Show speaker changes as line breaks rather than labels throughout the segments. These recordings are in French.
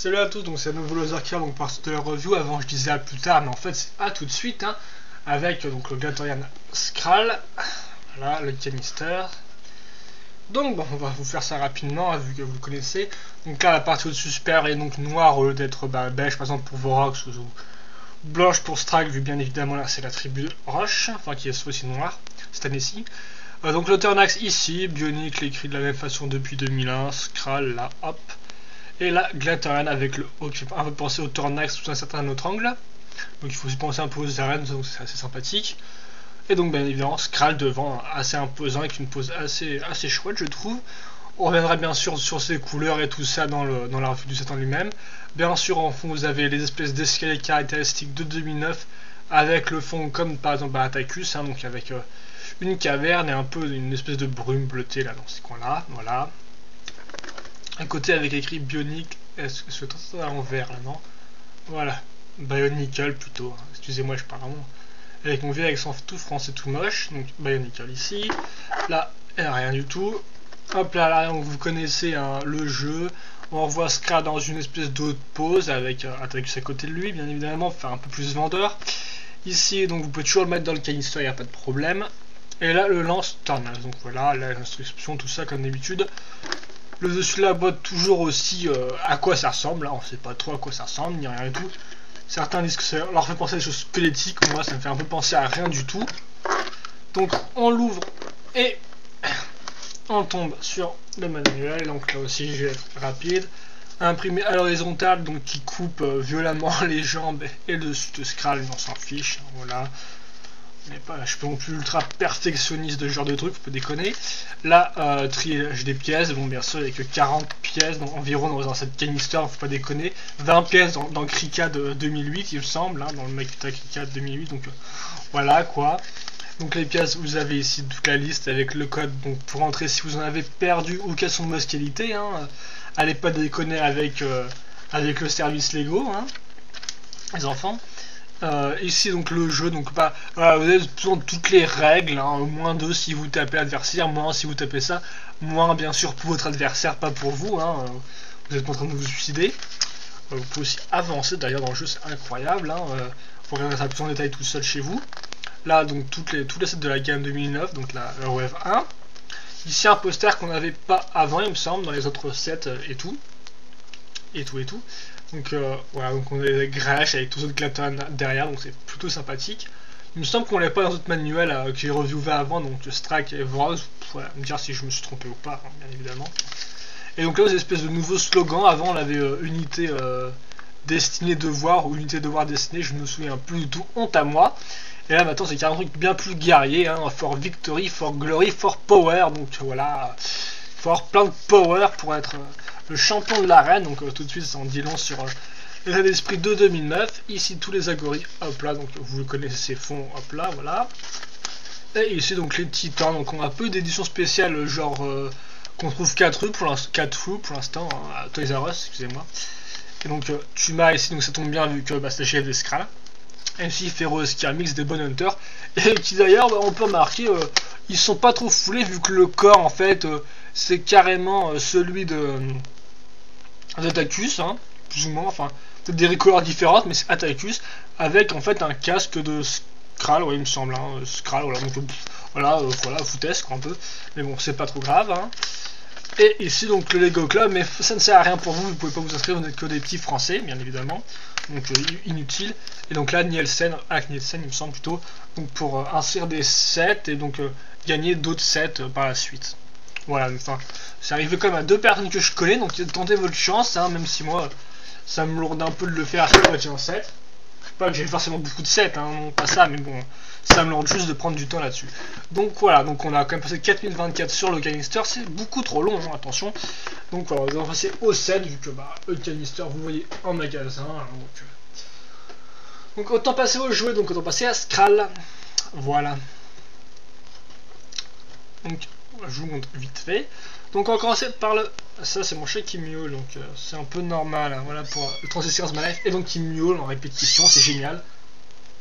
Salut à tous, donc c'est à nouveau Lozarkia donc par cette review. Avant je disais à plus tard, mais en fait c'est à tout de suite hein, avec donc le Glatorian Skral, voilà le canister. Donc bon, on va vous faire ça rapidement vu que vous le connaissez. Donc là la partie au-dessus super est donc noire au lieu d'être beige par exemple pour Vorax ou blanche pour Strike, vu bien évidemment là c'est la tribu Roche, enfin qui est aussi noire cette année-ci. Donc le Turnax ici, Bionic l'écrit de la même façon depuis 2001, Skral là hop. Et là, Glatorian avec le haut qui fait un peu penser au Tornax sous un certain autre angle. Donc il faut aussi penser un peu aux arènes, donc c'est assez sympathique. Et donc bien évidemment, Skral devant, assez imposant, avec une pose assez chouette je trouve. On reviendra bien sûr sur ses couleurs et tout ça dans la revue du set en lui-même. Bien sûr en fond vous avez les espèces d'escaliers caractéristiques de 2009 avec le fond comme par exemple à Atacus, hein, donc avec une caverne et un peu une espèce de brume bleutée là dans ces coins-là, voilà. Un côté avec écrit Bionic, est-ce que c'est à l'envers là, non? Voilà, Bionicle plutôt, excusez-moi je parle vraiment avec mon vieux accent tout français tout moche, donc Bionicle ici, là rien du tout, hop là, là vous connaissez hein, le jeu, on revoit Skral dans une espèce d'autre pose avec Atacus à côté de lui bien évidemment, faire un peu plus vendeur, ici donc vous pouvez toujours le mettre dans le canister, il n'y a pas de problème, et là le lance Tornado, donc voilà, l'instruction, tout ça comme d'habitude. Le dessus de la boîte toujours aussi à quoi ça ressemble, là on sait pas trop à quoi ça ressemble, ni rien du tout. Certains disent que ça leur fait penser à des choses squelettiques, moi ça me fait un peu penser à rien du tout. Donc on l'ouvre et on tombe sur le manuel, donc là aussi je vais être rapide. Imprimé à l'horizontale, donc qui coupe violemment les jambes et le dessus de Skral, on s'en fiche, voilà. Je suis pas non plus ultra perfectionniste de ce genre de truc, faut pas déconner. Là, triage des pièces, bon bien sûr il n'y a que 40 pièces environ dans cette canister, faut pas déconner. 20 pièces dans Krika de 2008 il me semble, hein, dans le Makita Krika de 2008, donc voilà quoi. Donc les pièces, vous avez ici toute la liste avec le code donc pour entrer si vous en avez perdu ou qu'elles sont de mauvaise qualité. Hein. Allez pas déconner avec le service Lego, hein, les enfants. Ici donc le jeu, donc vous avez toutes les règles, hein, moins 2 si vous tapez adversaire, moins si vous tapez ça, moins bien sûr pour votre adversaire, pas pour vous, hein, vous êtes pas en train de vous suicider. Vous pouvez aussi avancer d'ailleurs dans le jeu, c'est incroyable, hein, vous regarderez ça plus en détail tout seul chez vous. Là donc tous les sets de la gamme 2009, donc la Wave 1. Ici un poster qu'on n'avait pas avant il me semble, dans les autres sets et tout. Donc voilà, donc on a des grèches avec tous les autres Glatorian derrière, donc c'est plutôt sympathique. Il me semble qu'on l'avait pas dans d'autres manuels que j'ai reviewé avant, donc Strike et Vorax, vous me dire si je me suis trompé ou pas, hein, bien évidemment. Et donc là, des espèces de nouveaux slogans, avant on avait unité destinée devoir ou unité devoir destinée, je me souviens plus du tout, honte à moi. Et là maintenant c'est carrément un truc bien plus guerrier, hein, for victory, for glory, for power, donc voilà, il faut avoir plein de power pour être le champion de l'arène, donc tout de suite ça en dit long sur l'état d'esprit de 2009. Ici tous les algorithmes, hop là, donc vous connaissez ces fonds, hop là, voilà. Et ici donc les titans, donc on a peu d'éditions spéciales genre qu'on trouve 4 rues pour l'instant, à Toys R Us, excusez-moi. Et donc tu m'as ici, donc ça tombe bien vu que c'est le chef des Skral. MC Feroz qui a un mix des Bon Hunter et qui d'ailleurs on peut remarquer ils sont pas trop foulés vu que le corps en fait c'est carrément celui d'Atacus, hein, plus ou moins, enfin peut-être des couleurs différentes mais c'est Atacus avec en fait un casque de Skral, ouais il me semble, hein, Skral, voilà, donc voilà, foutaise quoi un peu, mais bon c'est pas trop grave, hein. Et ici donc le Lego Club, mais ça ne sert à rien pour vous, vous pouvez pas vous inscrire, vous n'êtes que des petits français bien évidemment, donc inutile. Et donc là Nielsen il me semble plutôt, donc pour inscrire des sets et donc gagner d'autres sets par la suite. Voilà, enfin c'est arrivé quand même à 2 personnes que je connais, donc tentez votre chance, hein, même si moi ça me lourde un peu de le faire à chaque fois que j'ai un set. Pas que j'ai forcément beaucoup de sets, hein, non pas ça, mais bon, ça me lourde juste de prendre du temps là-dessus. Donc voilà, donc on a quand même passé 4024 sur le canister, c'est beaucoup trop long, hein, attention. Donc voilà, on va passer au set, vu que le canister vous voyez en magasin, hein, donc autant passer au jouet, donc autant passer à Skral. Voilà. Donc je vous montre vite fait. Donc on va commencer par ça c'est mon chat qui miaule, donc c'est un peu normal, hein, voilà pour le Transistors My Life, et donc qui miaule en répétition, c'est génial.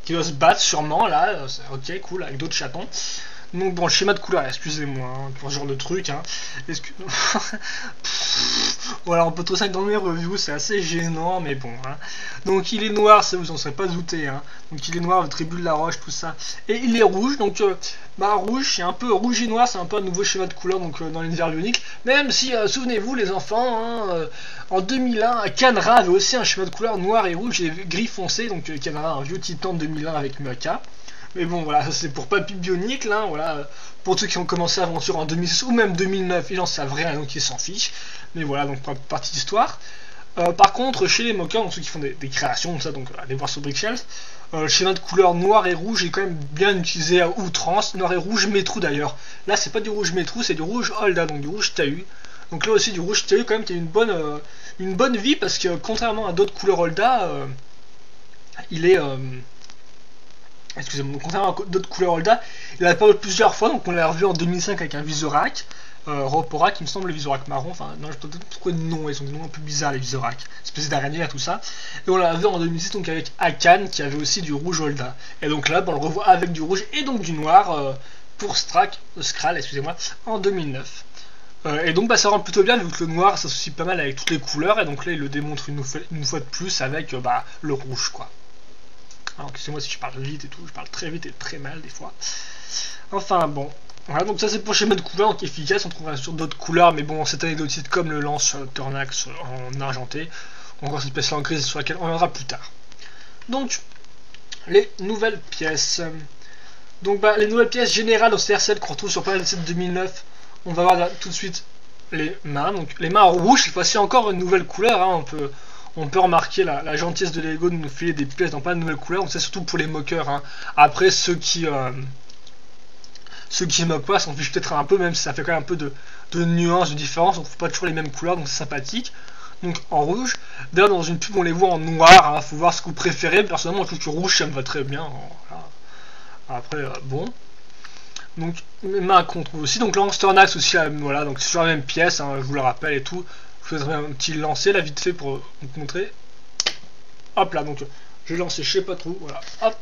Qui doit se battre sûrement là, ok cool, avec d'autres chatons. Donc bon, le schéma de couleur, excusez-moi, hein, pour ce genre de truc, hein. Voilà, on peut trouver ça dans mes reviews, c'est assez gênant, mais bon, hein. Donc il est noir, ça vous en serez pas douté, hein. Donc il est noir, le tribut de la roche, tout ça. Et il est rouge, donc rouge, c'est un peu rouge et noir, c'est un peu un nouveau schéma de couleur donc dans l'univers unique. Même si, souvenez-vous les enfants, hein, en 2001, Canra avait aussi un schéma de couleur noir et rouge et gris foncé, donc Canra, un vieux titan de 2001 avec Mecha. Mais bon, voilà, c'est pour Papy Bionicle, hein, voilà. Pour ceux qui ont commencé l'aventure en 2006 ou même 2009, ils n'en savent rien, donc ils s'en fichent. Mais voilà, donc partie d'histoire. Par contre, chez les mockers, donc ceux qui font des créations, ça, donc allez voir sur Brickshelf, le schéma de couleur noir et rouge est quand même bien utilisé à outrance. Noir et rouge Metru d'ailleurs. Là, c'est pas du rouge Metru, c'est du rouge Holda, donc du rouge Tahu. Donc là aussi, du rouge Tahu, quand même, qui a une bonne vie parce que contrairement à d'autres couleurs Holda, il est. Excusez-moi, contrairement à d'autres couleurs Holda, il a apparu plusieurs fois, donc on l'a revu en 2005 avec un Visorak, Roporak, il me semble le Visorak marron, enfin non, je sais pas pourquoi de nom, ils ont des noms un peu bizarres les Visorak, espèce d'araignée tout ça, et on l'a vu en 2006 donc avec Akan qui avait aussi du rouge Holda, et donc là on le revoit avec du rouge et donc du noir pour Skral, excusez-moi, en 2009. Et donc ça rend plutôt bien vu que le noir s'associe pas mal avec toutes les couleurs, et donc là il le démontre une fois de plus avec le rouge quoi. Alors excusez-moi si je parle vite et tout, je parle très vite et très mal des fois. Enfin bon, voilà, donc ça c'est pour le schéma de couleur qui est efficace, on trouvera sur d'autres couleurs, mais bon, cette anecdotique comme le lance Tornax en argenté, encore cette pièce là en grise sur laquelle on reviendra plus tard. Donc, les nouvelles pièces. Donc les nouvelles pièces générales au CR7 qu'on retrouve sur Panel 7 2009, on va voir là, tout de suite les mains. Donc les mains en rouge, cette fois-ci encore une nouvelle couleur, hein, on peut remarquer la gentillesse de Lego de nous filer des pièces dans pas de nouvelles couleurs, donc c'est surtout pour les moqueurs. Hein. Après, ceux qui moquent pas s'en fichent peut-être un peu, même si ça fait quand même un peu de nuances, de différence, on trouve pas toujours les mêmes couleurs, donc c'est sympathique. Donc en rouge, d'ailleurs dans une pub on les voit en noir, hein, faut voir ce que vous préférez, personnellement je trouve que rouge ça me va très bien. Voilà. Après, bon. Donc, les mains qu'on trouve aussi, donc Lance Tornax aussi, voilà, donc c'est toujours la même pièce, hein, je vous le rappelle et tout. Je vais un petit lancer là vite fait pour vous montrer. Hop là, donc j'ai lancé je sais pas trop, voilà, hop.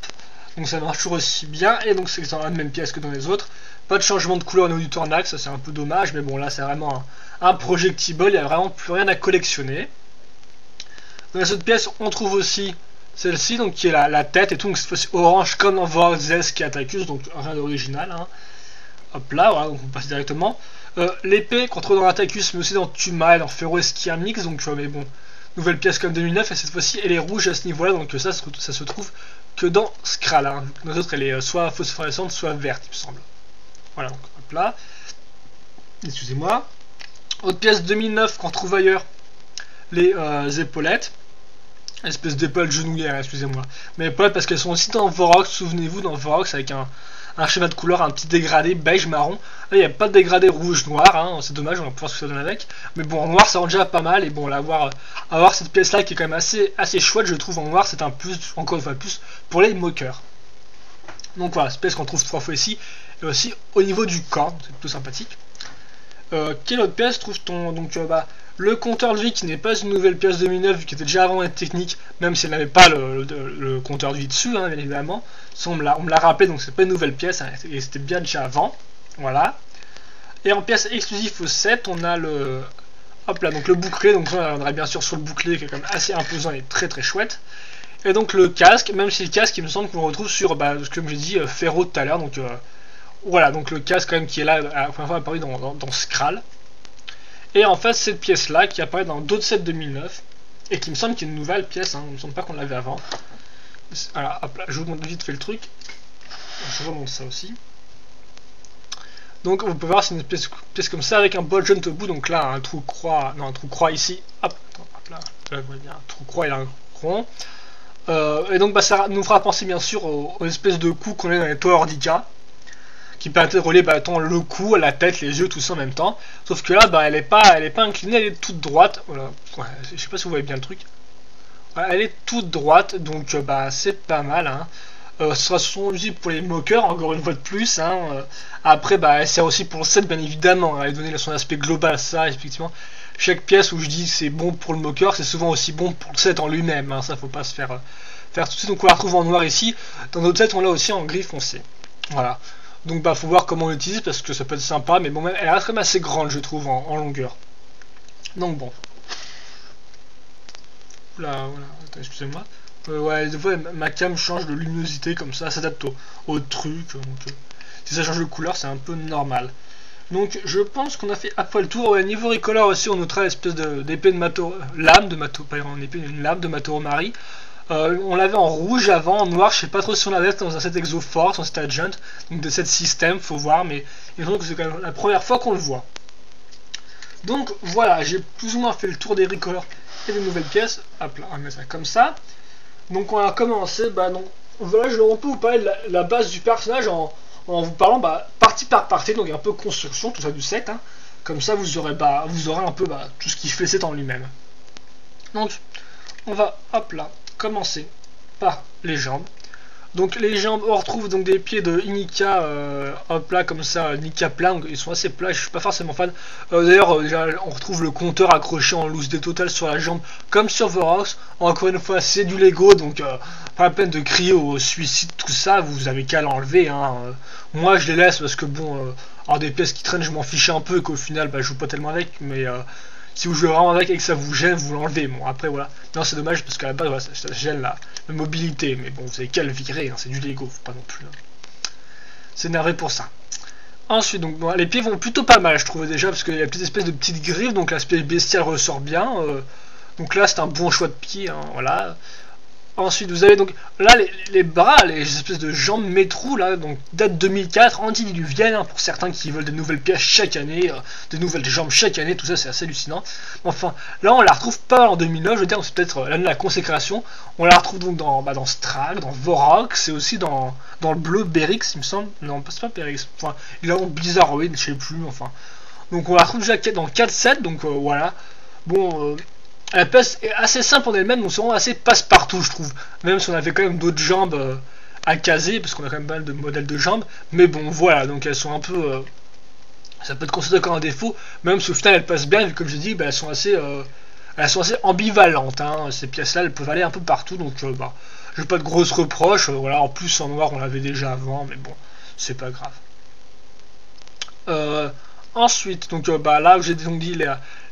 Donc ça marche toujours aussi bien, et donc c'est dans la même pièce que dans les autres. Pas de changement de couleur au niveau du Tornax, ça c'est un peu dommage, mais bon là c'est vraiment un projectile, il n'y a vraiment plus rien à collectionner. Dans la autre pièce, on trouve aussi celle-ci, donc qui est la tête et tout, donc cette fois-ci orange comme dans Vortex qui Atacus, donc rien d'original. Hein. Hop là, voilà, donc on passe directement. L'épée qu'on trouve dans Atacus, mais aussi dans Tuma et dans Feroeskia Mix, donc mais bon, nouvelle pièce comme 2009, et cette fois-ci elle est rouge à ce niveau-là, donc ça se trouve que dans Skral. Hein. Dans les autres, elle est soit phosphorescente, soit verte, il me semble. Voilà, donc hop là. Excusez-moi. Autre pièce 2009 qu'on trouve ailleurs, les épaulettes. Espèce d'épaule genouillère, excusez-moi. Mais épaulettes parce qu'elles sont aussi dans Vorox, souvenez-vous, dans Vorox avec un schéma de couleur, un petit dégradé beige marron. Là, il n'y a pas de dégradé rouge-noir, hein, c'est dommage, on va pouvoir ce que ça donne avec. Mais bon, en noir, ça rend déjà pas mal, et bon, là, avoir cette pièce-là qui est quand même assez chouette, je trouve, en noir, c'est un plus, encore une fois, plus pour les moqueurs. Donc voilà, cette pièce qu'on trouve 3 fois ici, et aussi au niveau du corps, c'est plutôt sympathique. Quelle autre pièce trouve-t-on? Donc le compteur de vie qui n'est pas une nouvelle pièce 2009 qui était déjà avant être technique, même si elle n'avait pas le compteur de vie dessus, hein, bien évidemment. Ça, on me l'a rappelé, donc c'est pas une nouvelle pièce, hein, et c'était bien déjà avant. Voilà. Et en pièce exclusive au 7, on a le. Hop là, donc le bouclier, donc on reviendra bien sûr sur le bouclier qui est quand même assez imposant et très très chouette. Et donc le casque, même si le casque il me semble qu'on le retrouve sur, comme j'ai dit, Ferro tout à l'heure, donc voilà, donc le casque quand même qui est là, à la première fois apparu dans Skral. Et en fait, cette pièce-là, qui apparaît dans d'autres sets 2009, et qui me semble qu'il y a une nouvelle pièce, hein, il me semble pas qu'on l'avait avant. Voilà, hop là, je vous montre vite fait le truc. Je remonte ça aussi. Donc, vous pouvez voir, c'est une pièce comme ça, avec un bol jaune au bout, donc là, un trou croix, non, un trou croix ici, hop là, vous voyez bien, un trou croix et là, un rond. Et donc, ça nous fera penser, bien sûr, aux espèces de coups qu'on a dans les Tower Ordica, qui permettait de relier tant le cou, la tête, les yeux, tout ça en même temps. Sauf que là, elle est pas inclinée, elle est toute droite. Voilà. Ouais, je sais pas si vous voyez bien le truc. Voilà, elle est toute droite, donc c'est pas mal. Hein. Ce sera son usine pour les moqueurs, encore une fois de plus. Hein. Après, elle sert aussi pour le set, bien évidemment. Hein, et donner son aspect global à ça, effectivement. Chaque pièce où je dis c'est bon pour le moqueur, c'est souvent aussi bon pour le set en lui-même. Hein. Ça, faut pas se faire tout de suite. Donc on la retrouve en noir ici. Dans notre set, on l'a aussi en gris foncé. Voilà. Donc bah faut voir comment on l'utilise parce que ça peut être sympa, mais bon, elle reste quand même assez grande, je trouve, en longueur. Donc bon. Là, voilà, excusez-moi. Ouais, des fois ma cam change de luminosité comme ça s'adapte au truc. Donc, si ça change de couleur, c'est un peu normal. Donc je pense qu'on a fait à peu le tour. Ouais, niveau recolor aussi, on notera l'espèce d'épée de Mato, lame de Mato, pas en épée, une lame de Mato Mari. On l'avait en rouge avant, en noir, je sais pas trop si on l'avait dans un set Exo Force, un set Agent, donc de cette système, faut voir, mais il me semble que c'est quand même la première fois qu'on le voit. Donc voilà, j'ai plus ou moins fait le tour des recolors et des nouvelles pièces. Hop là, on met ça comme ça. Donc on a commencé, bah donc voilà, on peut vous parler de la base du personnage en vous parlant partie par partie, donc un peu construction, tout ça du set. Hein. Comme ça vous aurez un peu tout ce qui fait le set en lui-même. Donc on va hop là commencer par les jambes. Donc les jambes, on retrouve donc des pieds de Inika, hop là comme ça, Inika plat, donc ils sont assez plats, je suis pas forcément fan. D'ailleurs, on retrouve le compteur accroché en loose des totales sur la jambe, comme sur Vorox. Encore une fois, c'est du Lego, donc pas la peine de crier au suicide, tout ça, vous avez qu'à l'enlever. Hein. Moi je les laisse parce que bon, alors des pièces qui traînent, je m'en fiche un peu, et qu'au final, je joue pas tellement avec, mais si vous jouez vraiment avec et que ça vous gêne, vous l'enlevez. Bon, après voilà. Non, c'est dommage parce qu'à la base, voilà, ça gêne la mobilité. Mais bon, vous avez qu'à le virer, hein, c'est du Lego, faut pas non plus s'énerver pour ça. Ensuite, donc, bon, les pieds vont plutôt pas mal, je trouve déjà, parce qu'il y a une espèce de petites griffes, donc l'aspect bestial ressort bien. Donc là, c'est un bon choix de pied, hein, voilà. Ensuite, vous avez donc là les bras, les espèces de jambes métro là, donc date 2004, antidiluvienne hein, pour certains qui veulent des nouvelles pièces chaque année, des nouvelles jambes chaque année, tout ça c'est assez hallucinant. Enfin, là on la retrouve pas en 2009, je veux dire, c'est peut-être l'année de la consécration. On la retrouve donc dans Strag, dans Vorox, et aussi dans le bleu Berix, il me semble. Non, pas Berix. Enfin, il a un Bizarroid, je sais plus. Enfin, donc on la retrouve déjà dans 4-7, donc voilà. Bon. La pièce est assez simple en elle-même, donc c'est vraiment assez passe-partout, je trouve. Même si on avait quand même d'autres jambes à caser, parce qu'on a quand même pas mal de modèles de jambes. Mais bon, voilà, donc elles sont un peu. Ça peut être considéré comme un défaut, même si au final elles passent bien, vu comme je dis, elles sont assez ambivalentes. Hein. Ces pièces-là, elles peuvent aller un peu partout, donc j'ai pas de grosses reproches. Voilà, en plus en noir, on l'avait déjà avant, mais bon, c'est pas grave. Ensuite, donc là j'ai donc dit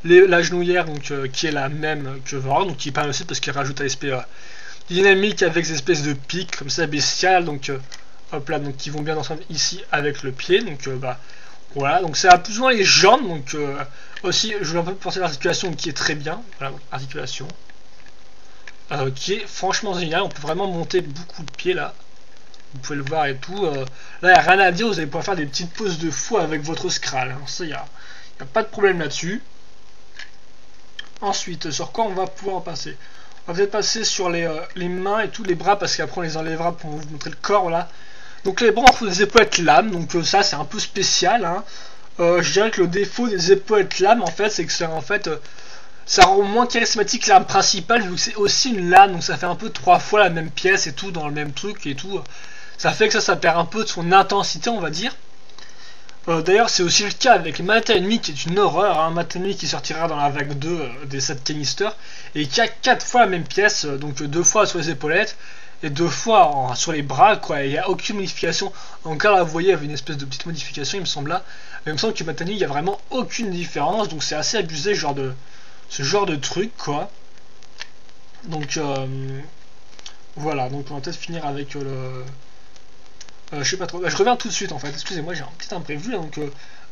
la genouillère donc, qui est la même que Vorox, donc qui permet aussi parce qu'il rajoute l'aspect dynamique avec des espèces de pics comme ça bestiales, donc hop là, donc qui vont bien ensemble ici avec le pied, donc voilà, donc ça a plus ou moins les jambes, donc aussi je vais un peu penser à l'articulation qui est très bien, voilà, articulation qui est franchement génial, on peut vraiment monter beaucoup de pieds là. Vous pouvez le voir et tout. Là, il n'y a rien à dire, vous allez pouvoir faire des petites poses de fou avec votre Skral. Hein. Ça, il n'y a pas de problème là-dessus. Ensuite, sur quoi on va pouvoir passer? On va peut-être passer sur les mains et tous les bras, parce qu'après on les enlèvera pour vous montrer le corps là. Donc les bras, on trouve des épaulettes lames, donc ça c'est un peu spécial. Hein. Je dirais que le défaut des épaulettes lames, en fait, c'est que c'est en fait... ça rend moins charismatique l'arme principale, vu que c'est aussi une lame, donc ça fait un peu 3 fois la même pièce et tout, dans le même truc et tout. Ça fait que ça perd un peu de son intensité, on va dire. D'ailleurs, c'est aussi le cas avec Mata Enemy, qui est une horreur. Hein. Mata Enemy qui sortira dans la vague 2 des 7 canisters, et qui a 4 fois la même pièce, donc 2 fois sur les épaulettes, et 2 fois sur les bras, quoi. Il n'y a aucune modification. Encore là, vous voyez, il y avait une espèce de petite modification, il me semble là. Mais il me semble que Mata Enemy, il n'y a vraiment aucune différence, donc c'est assez abusé, ce genre de truc, quoi. Donc, voilà, donc on va peut-être finir avec je sais pas trop, je reviens tout de suite en fait, excusez-moi, j'ai un petit imprévu, donc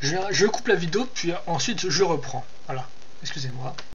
je coupe la vidéo, puis ensuite je reprends, voilà, excusez-moi.